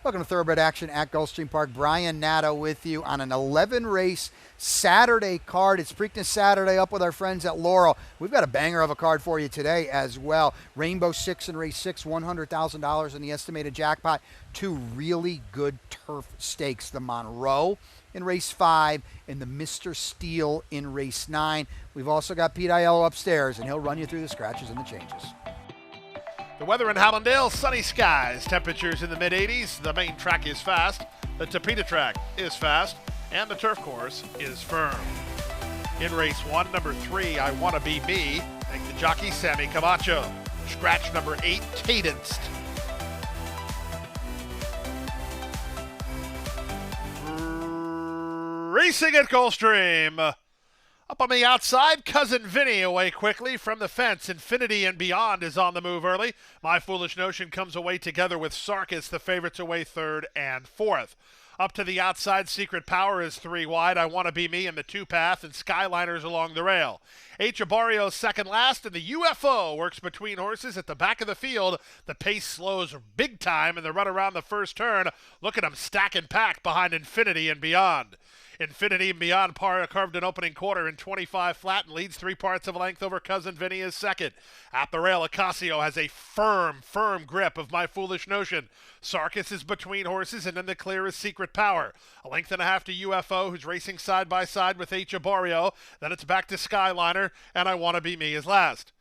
Welcome to Thoroughbred Action at Gulfstream Park. Brian Natta with you on an 11-race Saturday card. It's Preakness Saturday up with our friends at Laurel. We've got a banger of a card for you today as well. Rainbow Six in race 6, $100,000 in the estimated jackpot. Two really good turf stakes, the Monroe in race 5 and the Mr. Steele in race 9. We've also got Pete Aiello upstairs, and he'll run you through the scratches and the changes. The weather in Hallandale, sunny skies, temperatures in the mid-80s. The main track is fast, the Tapeta track is fast, and the turf course is firm. In race 1, number 3, I Wanna Be Me, thank the jockey Sammy Camacho. Scratch number 8, Cadenced. Racing at Gulfstream. Up on the outside, Cousin Vinny away quickly from the fence. Infinity and Beyond is on the move early. My Foolish Notion comes away together with Sarkis, the favorites away 3rd and 4th. Up to the outside, Secret Power is 3 wide. I Wanna Be Me in the 2-path, and Skyliners along the rail. H. Abarrio second last, and the UFO works between horses at the back of the field. The pace slows big time in the run around the first turn. Look at them stack and pack behind Infinity and Beyond. Infinity and Beyond carved an opening quarter in 25 flat and leads 3 parts of a length over Cousin Vinny as second. At the rail, Ocasio has a firm grip of My Foolish Notion. Sarkis is between horses, and in the clear is Secret Power. A length and a half to UFO, who's racing side by side with H. Abarrio. Then it's back to Skyliner, and I Wanna Be Me is last.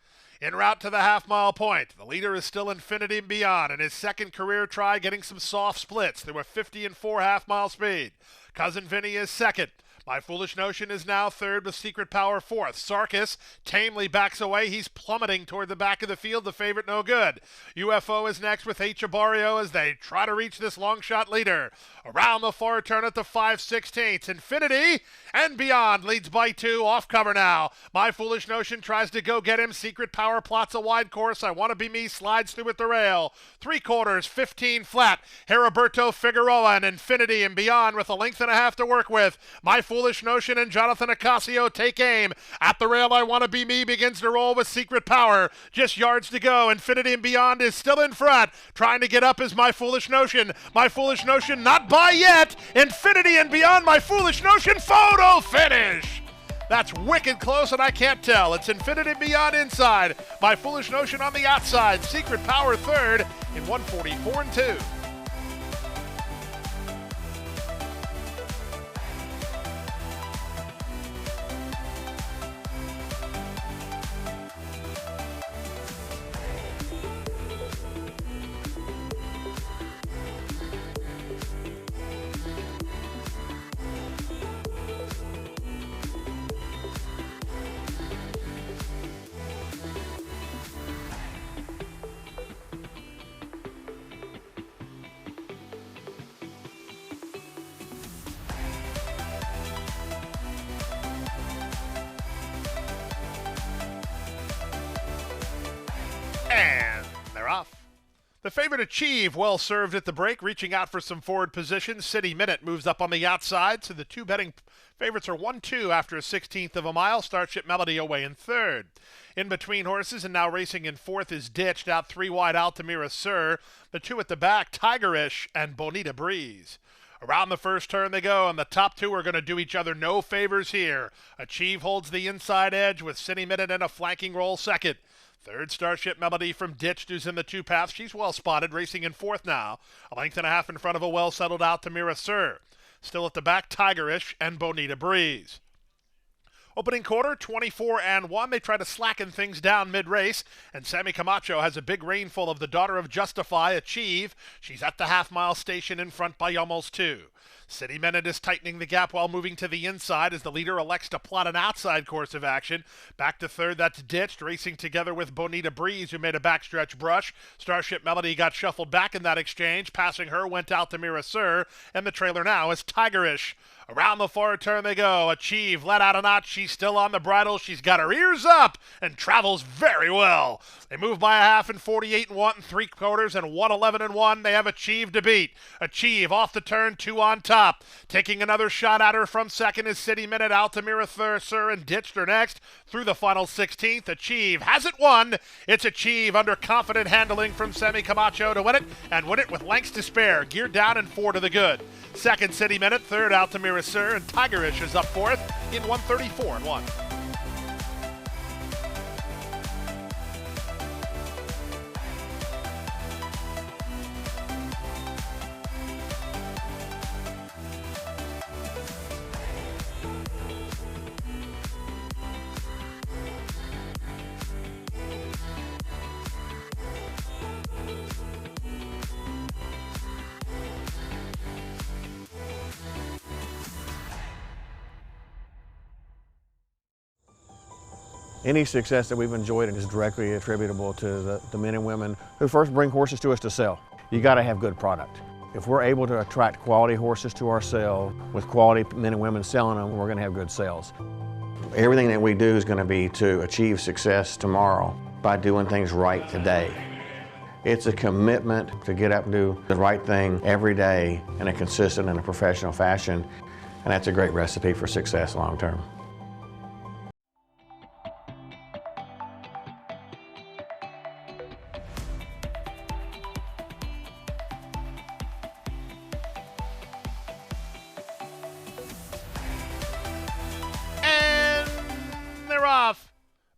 En route to the half-mile point, the leader is still Infinity and Beyond in his second career try, getting some soft splits. There were 50 and 4 half-mile speed. Cousin Vinny is second. My Foolish Notion is now 3rd with Secret Power 4th. Sarkis tamely backs away. He's plummeting toward the back of the field. The favorite no good. UFO is next with H. Abarrio as they try to reach this long shot leader. Around the far turn at the 5/16. Infinity and Beyond leads by 2. Off cover now. My Foolish Notion tries to go get him. Secret Power plots a wide course. I Wanna Be Me slides through at the rail. 3/4, 15 flat. Heriberto Figueroa and Infinity and Beyond with a length and a half to work with. My Foolish Notion and Jonathan Ocasio take aim. At the rail, I Wanna Be Me begins to roll with Secret Power. Just yards to go. Infinity and Beyond is still in front. Trying to get up is My Foolish Notion. My Foolish Notion not by yet. Infinity and Beyond, My Foolish Notion photo finish. That's wicked close, and I can't tell. It's Infinity and Beyond inside. My Foolish Notion on the outside. Secret Power 3rd in 144 and 2. And they're off. The favorite Achieve well served at the break, reaching out for some forward position. City Minute moves up on the outside, so the 2 betting favorites are 1-2 after a 16th of a mile. Starship Melody away in 3rd. In between horses and now racing in 4th is Ditched, out 3 wide Altamira Sir. The 2 at the back, Tigerish and Bonita Breeze. Around the first turn they go, and the top 2 are going to do each other no favors here. Achieve holds the inside edge with City Minute and a flanking roll second. 3rd, Starship Melody from Ditched, who's in the 2-path. She's well spotted, racing in 4th now. A length and a half in front of a well-settled Altamira Sir. Still at the back, Tigerish and Bonita Breeze. Opening quarter, 24 and 1. They try to slacken things down mid-race, and Sammy Camacho has a big rainfall of the daughter of Justify, Achieve. She's at the half-mile station in front by almost 2. City Minute is tightening the gap while moving to the inside as the leader elects to plot an outside course of action. Back to 3rd, that's Ditched, racing together with Bonita Breeze, who made a backstretch brush. Starship Melody got shuffled back in that exchange. Passing her went Altamira Sir, and the trailer now is Tigerish. Around the forward turn they go. Achieve, let out a notch. She's still on the bridle. She's got her ears up and travels very well. They move by a half in 48 1 3/4 and 111 1. They have Achieve to beat. Achieve off the turn, 2 on top. Taking another shot at her from second is City Minute. Altamira Thurser and ditched her next through the final 16th. Achieve hasn't won. It's Achieve under confident handling from Semi Camacho to win it, and win it with lengths to spare. Geared down and 4 to the good. Second City Minute, third Altamira Sir, and Tigerish is up fourth in 134 1. Any success that we've enjoyed is directly attributable to the men and women who first bring horses to us to sell. You got to have good product. If we're able to attract quality horses to our sale with quality men and women selling them, we're going to have good sales. Everything that we do is going to be to achieve success tomorrow by doing things right today. It's a commitment to get up and do the right thing every day in a consistent and a professional fashion, and that's a great recipe for success long term. Off.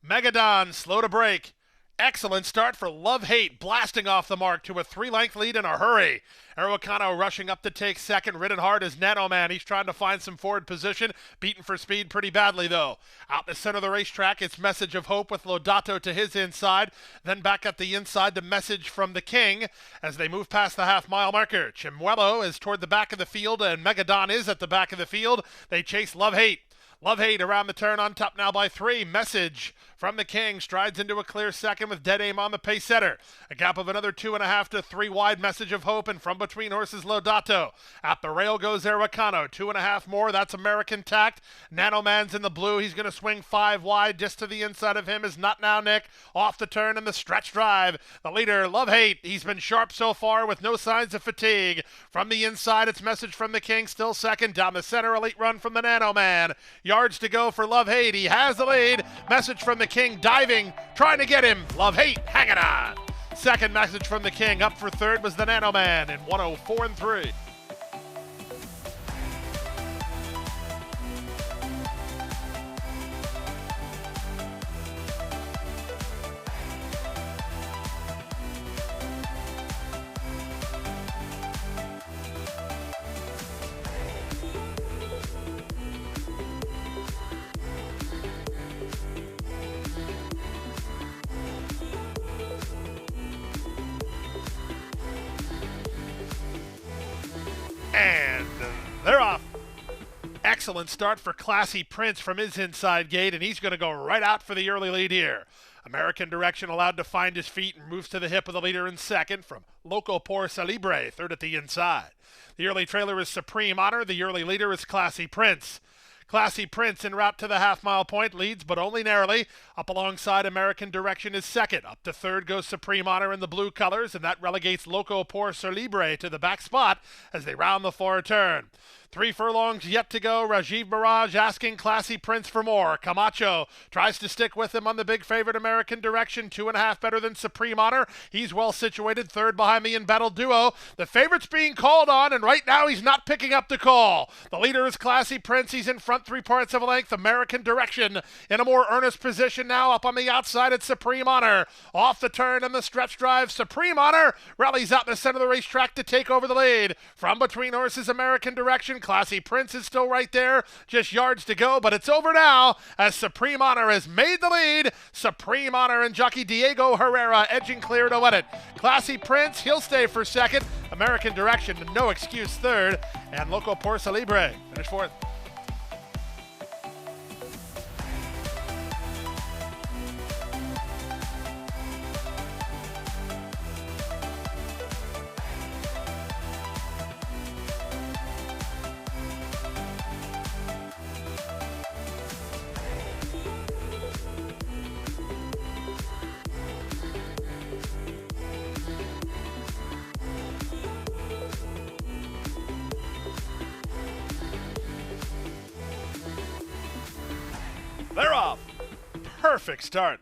Megadon slow to break. Excellent start for Love Hate, blasting off the mark to a 3-length lead in a hurry. Araucano rushing up to take second. Ridden hard is Nanoman. He's trying to find some forward position. Beaten for speed pretty badly, though. Out the center of the racetrack, it's Message of Hope with Lodato to his inside. Then back at the inside, the Message from the King as they move past the half-mile marker. Chimuelo is toward the back of the field, and Megadon is at the back of the field. They chase Love Hate. Love Hate around the turn on top now by 3. Message from the King strides into a clear second with Dead Aim on the pace setter. A gap of another 2.5 to 3 wide. Message of Hope, and from between horses Lodato. At the rail goes Araucano. 2.5 more. That's American Tact. Nanoman's in the blue. He's going to swing 5 wide. Just to the inside of him is Not Now Nick. Off the turn in the stretch drive. The leader, Love Hate. He's been sharp so far with no signs of fatigue. From the inside, it's Message from the King. Still second. Down the center, elite run from the Nanoman. Yards to go for Love Hate. He has the lead. Message from the King diving, trying to get him. Love Hate hanging on. Second Message from the King. Up for third was the Nanoman in 104 3. And they're off. Excellent start for Classy Prince from his inside gate, and he's going to go right out for the early lead here. American Direction allowed to find his feet and moves to the hip of the leader in second from Loco Por Salibre, third at the inside. The early trailer is Supreme Honor. The early leader is Classy Prince. Classy Prince en route to the half-mile point leads, but only narrowly. Up alongside American Direction is second. Up to third goes Supreme Honor in the blue colors, and that relegates Loco Por Ser Libre to the back spot as they round the forward turn. 3 furlongs yet to go. Rajiv Barrage asking Classy Prince for more. Camacho tries to stick with him on the big favorite American Direction. 2.5 better than Supreme Honor. He's well situated. Third behind the embattled duo. The favorite's being called on, and right now he's not picking up the call. The leader is Classy Prince. He's in front 3/4 of a length. American Direction in a more earnest position now. Up on the outside, it's Supreme Honor. Off the turn and the stretch drive. Supreme Honor rallies out in the center of the racetrack to take over the lead. From between horses, American Direction. Classy Prince is still right there, just yards to go, but it's over now as Supreme Honor has made the lead. Supreme Honor and jockey Diego Herrera edging clear to win it. Classy Prince, he'll stay for second. American Direction, no excuse, third. And Loco Por Libre finish fourth. perfect start.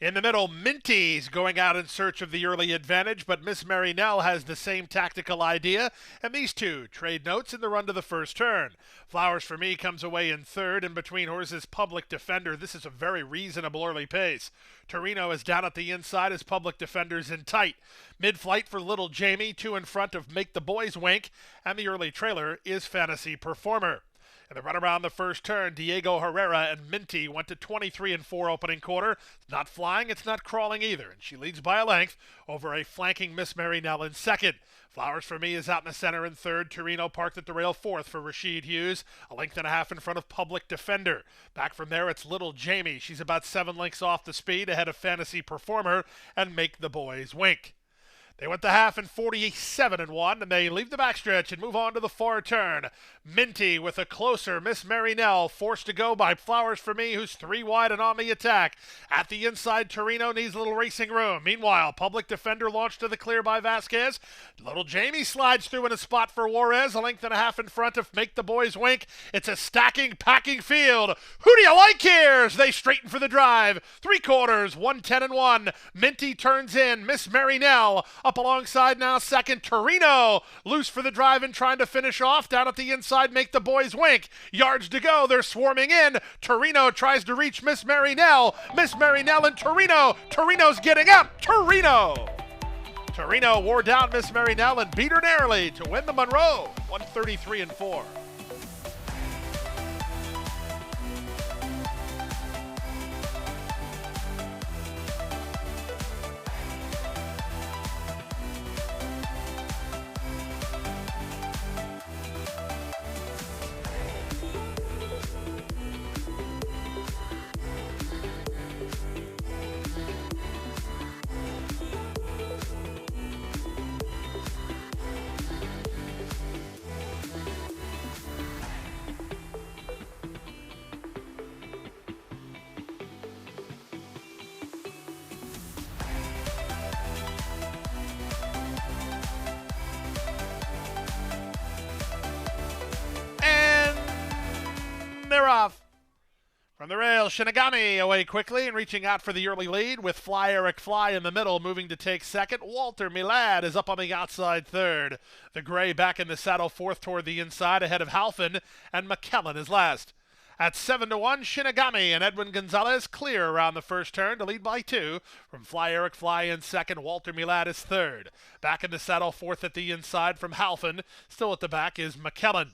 In the middle, Minty's going out in search of the early advantage, but Miss Mary Nell has the same tactical idea, and these two trade notes in the run to the first turn. Flowers for Me comes away in third, in between horses Public Defender. This is a very reasonable early pace. Torino is down at the inside as Public Defender's in tight. Mid-flight for Little Jamie, two in front of Make the Boys Wink, and the early trailer is Fantasy Performer. In the run around the first turn, Diego Herrera and Minty went to 23-4 opening quarter. It's not flying, it's not crawling either, and she leads by a length over a flanking Miss Mary Nell in second. Flowers for Me is out in the center in third. Torino parked at the rail fourth for Rashid Hughes, a length and a half in front of Public Defender. Back from there, it's Little Jamie. She's about 7 lengths off the speed, ahead of Fantasy Performer and Make the Boys Wink. They went the half in 47-1, and they leave the backstretch and move on to the far turn. Minty with a closer Miss Mary Nell, forced to go by Flowers for Me, who's 3 wide and on the attack. At the inside, Torino needs a little racing room. Meanwhile, Public Defender launched to the clear by Vasquez. Little Jamie slides through in a spot for Juarez, a length and a half in front of Make the Boys Wink. It's a stacking, packing field. Who do you like here? As they straighten for the drive. 3/4, 110-1. Minty turns in. Miss Mary Nell up alongside now second. Torino loose for the drive and trying to finish off. Down at the inside, Make the Boys Wink. Yards to go. They're swarming in. Torino tries to reach Miss Mary Nell. Miss Mary Nell and Torino. Torino's getting up. Torino wore down Miss Mary Nell and beat her narrowly to win the Monroe. 133-4. They're off. From the rail, Shinigami away quickly and reaching out for the early lead with Fly Eric Fly in the middle, moving to take second. Walter Milad is up on the outside third. The gray back in the saddle fourth toward the inside ahead of Halfin, and McKellen is last. At 7-1, Shinigami and Edwin Gonzalez clear around the first turn to lead by 2. From Fly Eric Fly in second, Walter Milad is third. Back in the saddle fourth at the inside from Halfin. Still at the back is McKellen.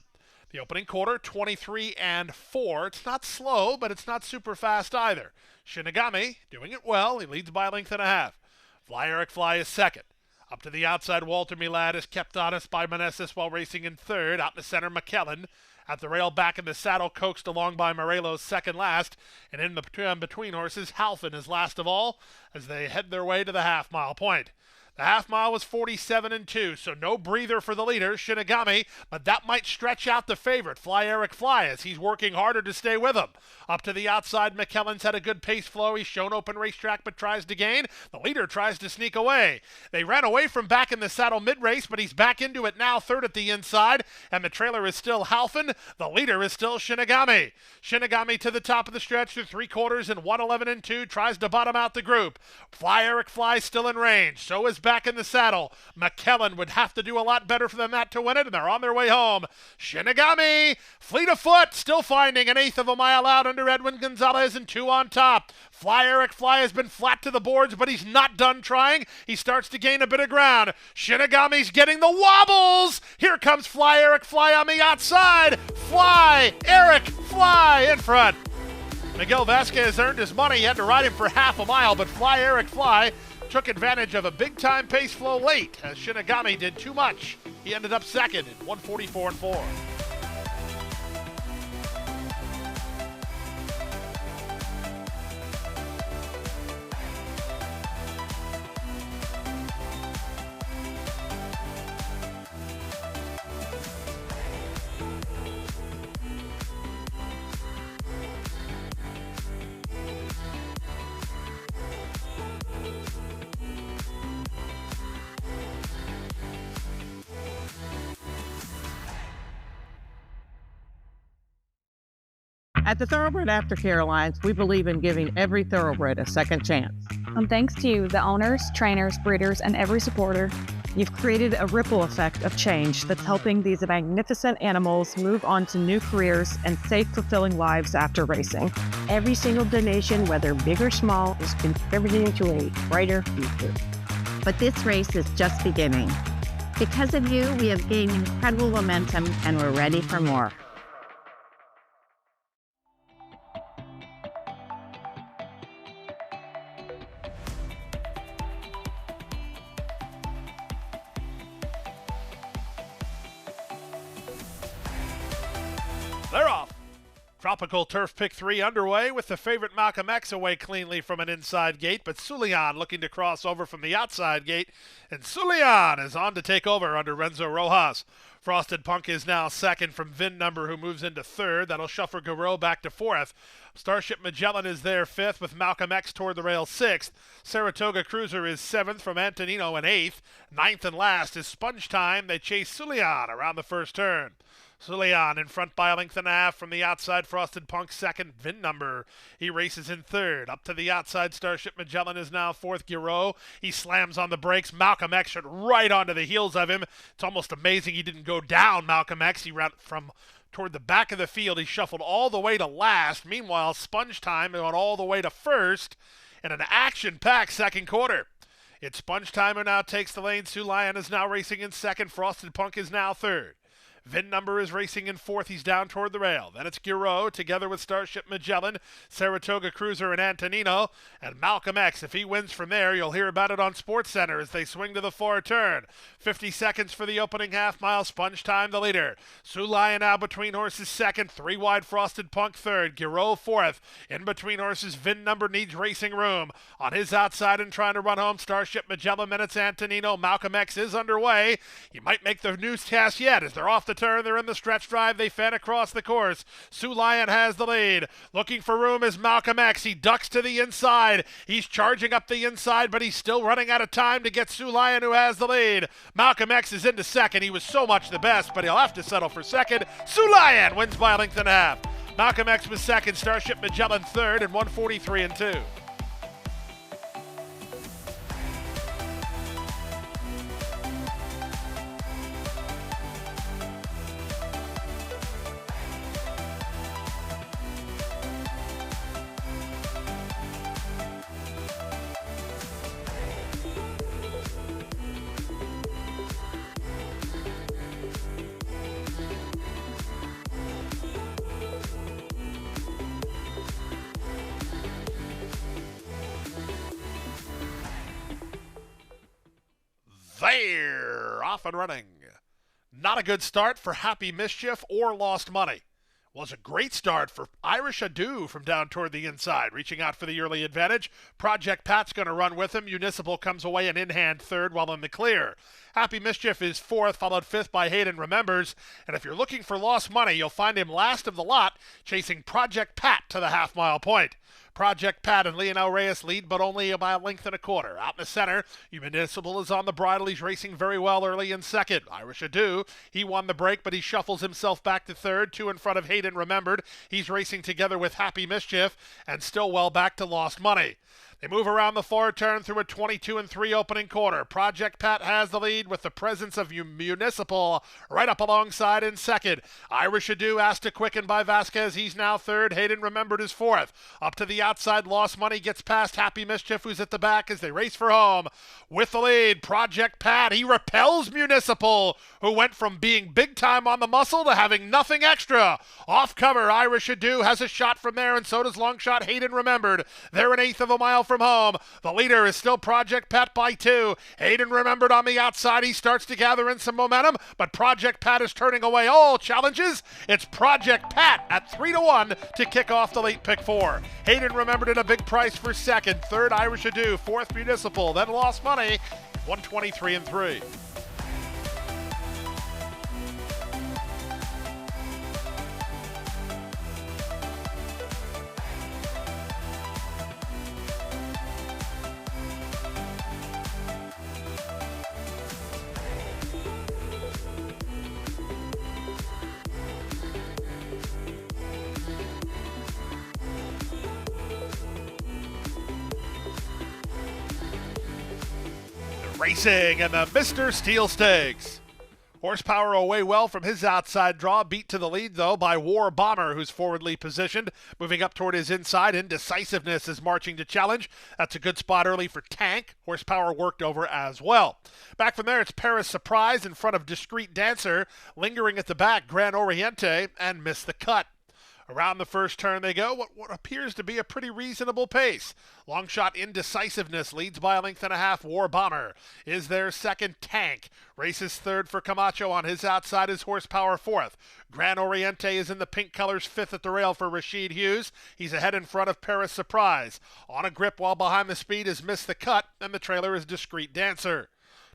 The opening quarter, 23-4. It's not slow, but it's not super fast either. Shinigami doing it well. He leads by a length and a half. Fly Eric Fly is second. Up to the outside, Walter Milad is kept honest by Meneses while racing in third. Out in the center, McKellen. At the rail back in the saddle, coaxed along by Morelos second last. And in between horses, Halfin is last of all as they head their way to the half-mile point. The half mile was 47-2, so no breather for the leader, Shinigami, but that might stretch out the favorite, Fly Eric Fly, as he's working harder to stay with him. Up to the outside, McKellen's had a good pace flow. He's shown open racetrack, but tries to gain. The leader tries to sneak away. They ran away from back in the saddle mid-race, but he's back into it now, third at the inside, and the trailer is still Halfin. The leader is still Shinigami. Shinigami to the top of the stretch through 3/4 and 111-2, tries to bottom out the group. Fly Eric Fly still in range. So is back in the saddle. McKellen would have to do a lot better than that to win it, and they're on their way home. Shinigami, fleet of foot, still finding an eighth of a mile out under Edwin Gonzalez and 2 on top. Fly Eric Fly has been flat to the boards, but he's not done trying. He starts to gain a bit of ground. Shinigami's getting the wobbles. Here comes Fly Eric Fly on the outside. Fly Eric Fly in front. Miguel Vasquez earned his money. He had to ride him for half a mile, but Fly Eric Fly took advantage of a big-time pace flow late as Shinigami did too much. He ended up second at 144-4. At the Thoroughbred Aftercare Alliance, we believe in giving every thoroughbred a second chance. And thanks to you, the owners, trainers, breeders, and every supporter, you've created a ripple effect of change that's helping these magnificent animals move on to new careers and safe, fulfilling lives after racing. Every single donation, whether big or small, is contributing to a brighter future. But this race is just beginning. Because of you, we have gained incredible momentum and we're ready for more. They're off. Tropical Turf Pick 3 underway with the favorite Malcolm X away cleanly from an inside gate, but Sulian looking to cross over from the outside gate, and Sulian is on to take over under Renzo Rojas. Frosted Punk is now second from VIN number, who moves into third. That'll shuffle Garreau back to fourth. Starship Magellan is there fifth, with Malcolm X toward the rail sixth. Saratoga Cruiser is seventh from Antonino in eighth. Ninth and last is Sponge Time. They chase Sulian around the first turn. Sulian in front by a length and a half from the outside. Frosted Punk second. VIN number, he races in third. Up to the outside, Starship Magellan is now fourth. Garreau, he slams on the brakes. Malcolm X should right onto the heels of him. It's almost amazing he didn't go down, Malcolm X. He ran from toward the back of the field. He shuffled all the way to last. Meanwhile, Sponge Time went all the way to first in an action-packed second quarter. It's Sponge Time who now takes the lane. Sulian is now racing in second. Frosted Punk is now third. VIN number is racing in fourth. He's down toward the rail. Then it's Garreau together with Starship Magellan, Saratoga Cruiser, and Antonino. And Malcolm X, if he wins from there, you'll hear about it on SportsCenter as they swing to the far turn. 50 seconds for the opening half mile. Sponge Time the leader. Sulian now between horses second. Three wide Frosted Punk third. Garreau fourth. In between horses, VIN number needs racing room. On his outside and trying to run home, Starship Magellan, then it's Antonino. Malcolm X is underway. He might make the newscast yet as they're off the turn. They're in the stretch drive. They fan across the course. Sulian has the lead. Looking for room is Malcolm X. He ducks to the inside. He's charging up the inside, but he's still running out of time to get Sulian, who has the lead. Malcolm X is into second. He was so much the best, but he'll have to settle for second. Sulian wins by a length and a half. Malcolm X was second. Starship Magellan third and 143 and 2. They're off and running. Not a good start for Happy Mischief or Lost Money. Was a great start for Irish Ado from down toward the inside, reaching out for the early advantage. Project Pat's going to run with him. Municipal comes away an in-hand third while in the clear. Happy Mischief is fourth, followed fifth by Hayden Remembers. And if you're looking for Lost Money, you'll find him last of the lot, chasing Project Pat to the half-mile point. Project Pat and Leonel Reyes lead, but only by a length and a quarter. Out in the center, Municipal is on the bridle. He's racing very well early in second. Irish Ado, he won the break, but he shuffles himself back to third, two in front of Hayden Remembered. He's racing together with Happy Mischief, and still well back to Lost Money. They move around the far turn through a 22-3 opening quarter. Project Pat has the lead with the presence of Municipal right up alongside in second. Irish Ado asked to quicken by Vasquez. He's now third. Hayden Remembered is fourth. Up to the outside, Lost Money gets past Happy Mischief, who's at the back as they race for home. With the lead, Project Pat, he repels Municipal, who went from being big time on the muscle to having nothing extra. Off cover, Irish Ado has a shot from there, and so does long shot Hayden Remembered. They're an eighth of a mile from home. The leader is still Project Pat by two. Hayden Remembered on the outside. He starts to gather in some momentum, but Project Pat is turning away all challenges. It's Project Pat at 3-1 to kick off the late pick four. Hayden Remembered at a big price for second. Third, Irish Ado. Fourth, Municipal. Then Lost Money, 123 and 3. Racing in the Mr. Steel Stakes. Horsepower away well from his outside draw, beat to the lead though by War Bomber, who's forwardly positioned, moving up toward his inside. Indecisiveness is marching to challenge. That's a good spot early for Tank. Horsepower worked over as well. Back from there, it's Paris Surprise in front of Discreet Dancer, lingering at the back, Gran Oriente, and Miss the Cut. Around the first turn they go, what appears to be a pretty reasonable pace. Long shot Indecisiveness leads by a length and a half. War Bomber is their second. Tank races third for Camacho. On his outside is Horsepower fourth. Gran Oriente is in the pink colors, fifth at the rail for Rashid Hughes. He's ahead in front of Paris Surprise. On a grip while behind the speed is Miss the Cut, and the trailer is Discreet Dancer.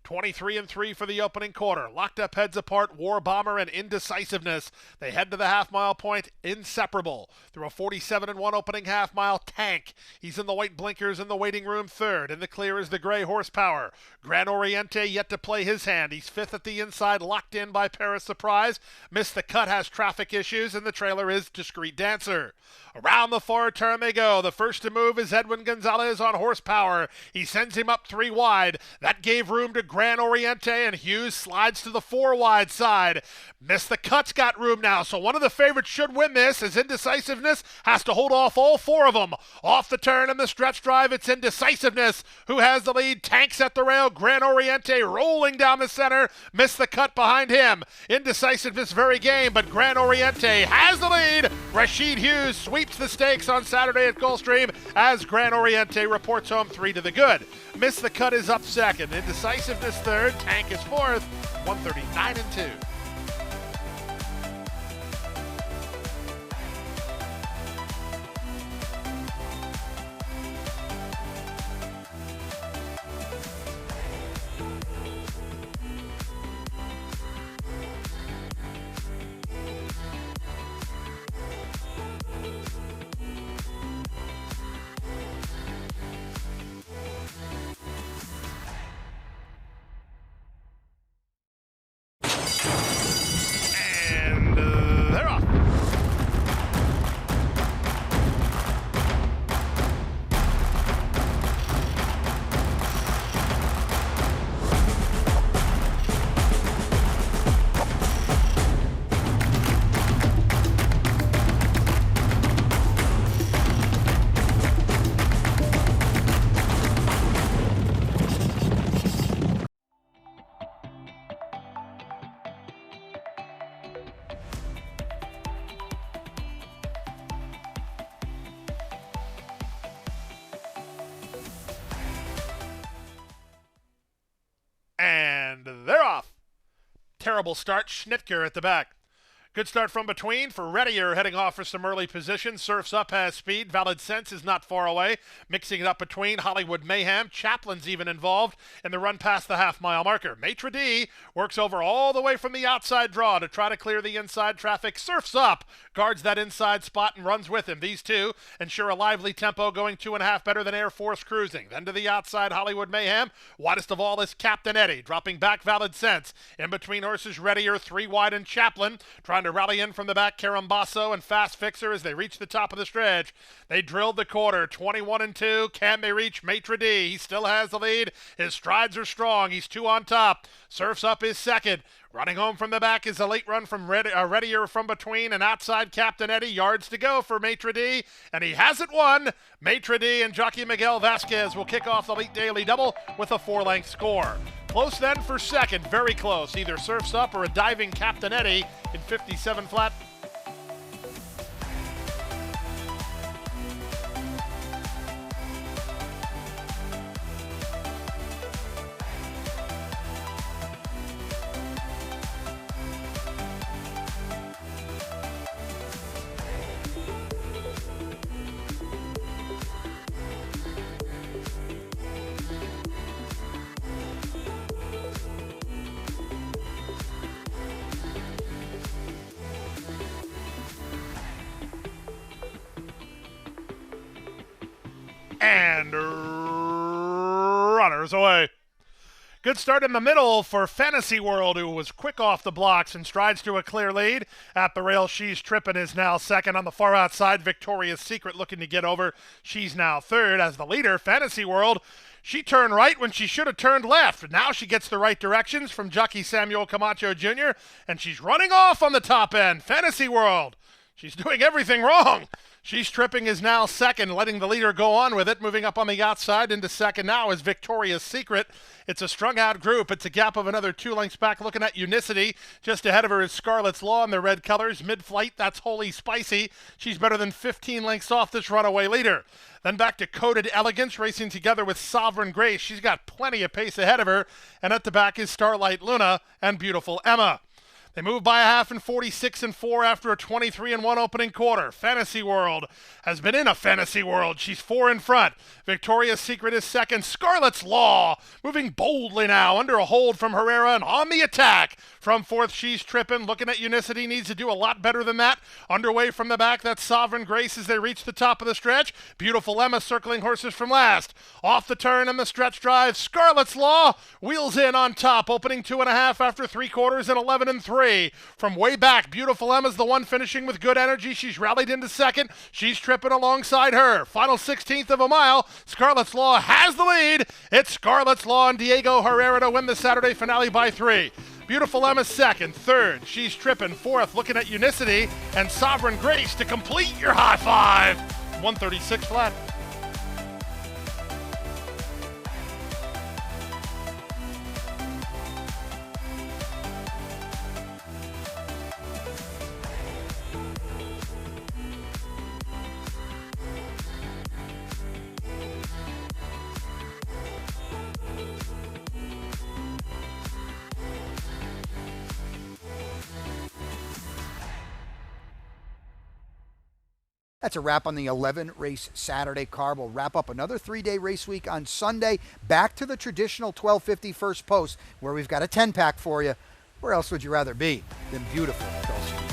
23-3 for the opening quarter. Locked up heads apart, War Bomber and Indecisiveness. They head to the half-mile point, inseparable. Through a 47-1 opening half-mile. Tank. He's in the white blinkers in the waiting room third. In the clear is the gray Horsepower. Gran Oriente yet to play his hand. He's fifth at the inside, locked in by Paris Surprise. Miss the Cut has traffic issues, and the trailer is Discreet Dancer. Around the far turn they go. The first to move is Edwin Gonzalez on Horsepower. He sends him up 3 wide. That gave room to Gran Oriente, and Hughes slides to the 4 wide side. Miss the Cut's got room now, so one of the favorites should win this, as Indecisiveness has to hold off all 4 of them. Off the turn in the stretch drive, it's Indecisiveness who has the lead. Tanks at the rail. Gran Oriente rolling down the center. Miss the Cut behind him. Indecisiveness very game, but Gran Oriente has the lead. Rashid Hughes sweeps the stakes on Saturday at Gulfstream as Gran Oriente reports home 3 to the good. Miss the Cut is up second. Indecisiveness third. Tank is fourth. 139-2. They're off. And they're off. Terrible start. Schnitker at the back. Good start from between for Readier, heading off for some early position. Surfs Up has speed. Valid Sense is not far away. Mixing it up between Hollywood Mayhem. Chaplin's even involved in the run past the half-mile marker. Maitre D works over all the way from the outside draw to try to clear the inside traffic. Surfs Up guards that inside spot and runs with him. These two ensure a lively tempo, going 2.5 better than Air Force Cruising. Then to the outside, Hollywood Mayhem. Widest of all is Captain Eddie, dropping back Valid Sense. In between horses, Readier, 3 wide, and Chaplin trying to rally in from the back. Carambasso and Fast Fixer as they reach the top of the stretch. They drilled the quarter. 21-2. Can they reach Maitre D? He still has the lead. His strides are strong. He's 2 on top. Surfs Up is second. Running home from the back is a late run from Readier from between and outside Captain Eddie. Yards to go for Maitre D, and he hasn't won. Maitre D and Jockey Miguel Vasquez will kick off the late daily double with a 4-length score. Close then for second, very close. Either Surfs Up or a diving Captain Eddie in 57 flat. And runners away. Good start in the middle for Fantasy World, who was quick off the blocks and strides to a clear lead. At the rail, She's Trippin' is now second. On the far outside, Victoria's Secret looking to get over. She's now third. As the leader, Fantasy World She turned right when she should have turned left. Now she gets the right directions from jockey Samuel Camacho Jr., and she's running off on the top end. Fantasy World. She's doing everything wrong. She's Tripping is now second, letting the leader go on with it. Moving up on the outside into second now is Victoria's Secret. It's a strung-out group. It's a gap of another 2 lengths back. Looking at Unicity. Just ahead of her is Scarlet's Law in the red colors. Mid-flight, that's Holy Spicy. She's better than 15 lengths off this runaway leader. Then back to Coded Elegance, racing together with Sovereign Grace. She's got plenty of pace ahead of her. And at the back is Starlight Luna and Beautiful Emma. They move by a half in 46-4 after a 23-1 opening quarter. Fantasy World has been in a fantasy world. She's 4 in front. Victoria's Secret is second. Scarlet's Law moving boldly now under a hold from Herrera and on the attack. From fourth, She's Trippin'. Looking at Unicity, needs to do a lot better than that. Underway from the back, that's Sovereign Grace as they reach the top of the stretch. Beautiful Emma circling horses from last. Off the turn and the stretch drive. Scarlet's Law wheels in on top, opening 2.5 after 3 quarters and 11-3. From way back, Beautiful Emma's the one finishing with good energy. She's rallied into second. She's Tripping alongside her. Final 16th of a mile. Scarlet's Law has the lead. It's Scarlet's Law and Diego Herrera to win the Saturday finale by 3. Beautiful Emma second. Third, She's Tripping. Fourth, looking at Unicity and Sovereign Grace to complete your high five. 136 flat. That's a wrap on the 11-race Saturday card. We'll wrap up another 3-day race week on Sunday. Back to the traditional 1250 first post, where we've got a 10-pack for you. Where else would you rather be than beautiful Gulfstream?